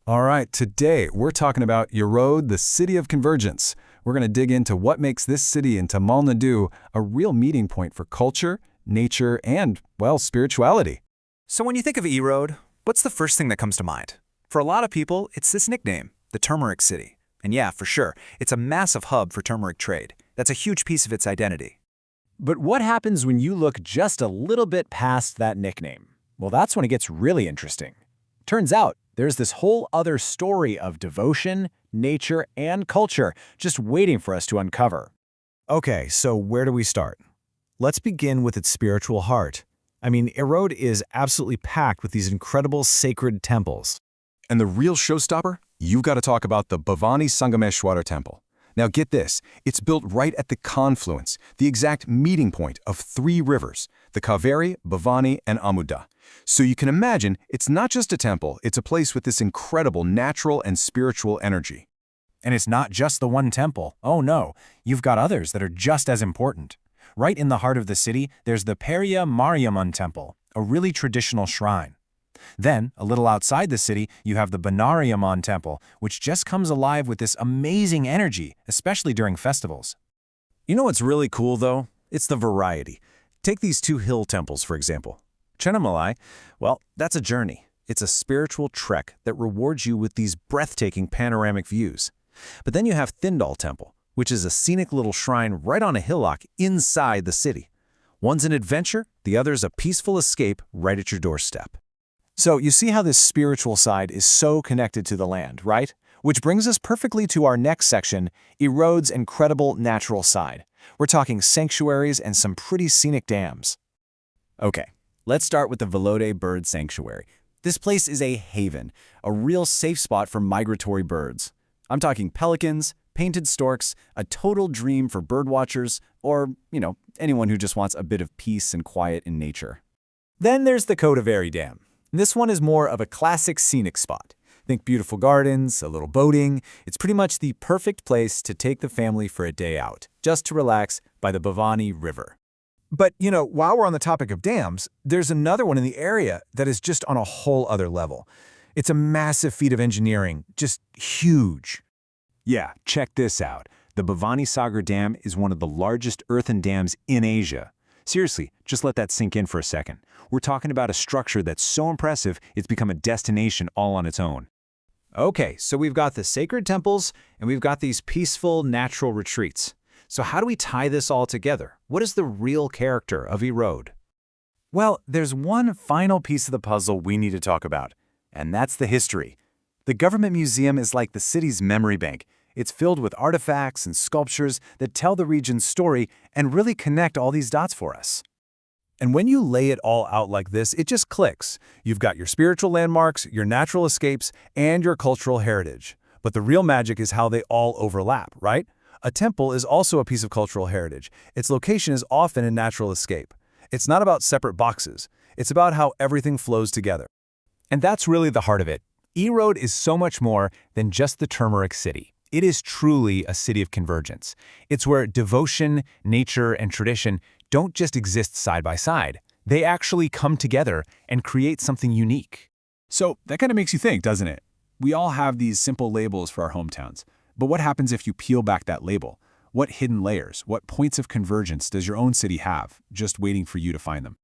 All right, today we're talking about Erode, the city of convergence. We're going to dig into what makes this city in Tamil Nadu a real meeting point for culture, nature, and, well, spirituality. So when you think of Erode, what's the first thing that comes to mind? For a lot of people, it's this nickname, the Turmeric City. And yeah, for sure, it's a massive hub for turmeric trade. That's a huge piece of its identity. But what happens when you look just a little bit past that nickname? Well, that's when it gets really interesting. Turns out, there's this whole other story of devotion, nature, and culture just waiting for us to uncover. Okay, so where do we start? Let's begin with its spiritual heart. I mean, Erode is absolutely packed with these incredible sacred temples. And the real showstopper? You've got to talk about the Bhavani Sangameshwara Temple. Now get this, it's built right at the confluence, the exact meeting point of three rivers, the Kaveri, Bhavani, and Amuda. So you can imagine, it's not just a temple, it's a place with this incredible natural and spiritual energy. And it's not just the one temple. Oh no, you've got others that are just as important. Right in the heart of the city, there's the Periya Mariamman Temple, a really traditional shrine. Then, a little outside the city, you have the Banariamman Temple, which just comes alive with this amazing energy, especially during festivals. You know what's really cool, though? It's the variety. Take these two hill temples, for example. Chenamalai, well, that's a journey. It's a spiritual trek that rewards you with these breathtaking panoramic views. But then you have Thindal Temple, which is a scenic little shrine right on a hillock inside the city. One's an adventure, the other's a peaceful escape right at your doorstep. So you see how this spiritual side is so connected to the land, right? Which brings us perfectly to our next section, Erode's incredible natural side. We're talking sanctuaries and some pretty scenic dams. Okay, let's start with the Erode Bird Sanctuary. This place is a haven, a real safe spot for migratory birds. I'm talking pelicans, painted storks, a total dream for birdwatchers, or, anyone who just wants a bit of peace and quiet in nature. Then there's the Kodaveri Dam. This one is more of a classic scenic spot. Think beautiful gardens, a little boating. It's pretty much the perfect place to take the family for a day out, just to relax by the Bhavani River. But, while we're on the topic of dams, there's another one in the area that is just on a whole other level. It's a massive feat of engineering, just huge. Yeah, check this out. The Bhavani Sagar Dam is one of the largest earthen dams in Asia. Seriously, just let that sink in for a second. We're talking about a structure that's so impressive, it's become a destination all on its own. Okay, so we've got the sacred temples, and we've got these peaceful, natural retreats. So how do we tie this all together? What is the real character of Erode? Well, there's one final piece of the puzzle we need to talk about, and that's the history. The government museum is like the city's memory bank. It's filled with artifacts and sculptures that tell the region's story and really connect all these dots for us. And when you lay it all out like this, it just clicks. You've got your spiritual landmarks, your natural escapes, and your cultural heritage. But the real magic is how they all overlap, right? A temple is also a piece of cultural heritage. Its location is often a natural escape. It's not about separate boxes. It's about how everything flows together. And that's really the heart of it. Erode is so much more than just the Turmeric City. It is truly a city of convergence. It's where devotion, nature, and tradition don't just exist side by side. They actually come together and create something unique. So that kind of makes you think, doesn't it? We all have these simple labels for our hometowns. But what happens if you peel back that label? What hidden layers, what points of convergence does your own city have, just waiting for you to find them?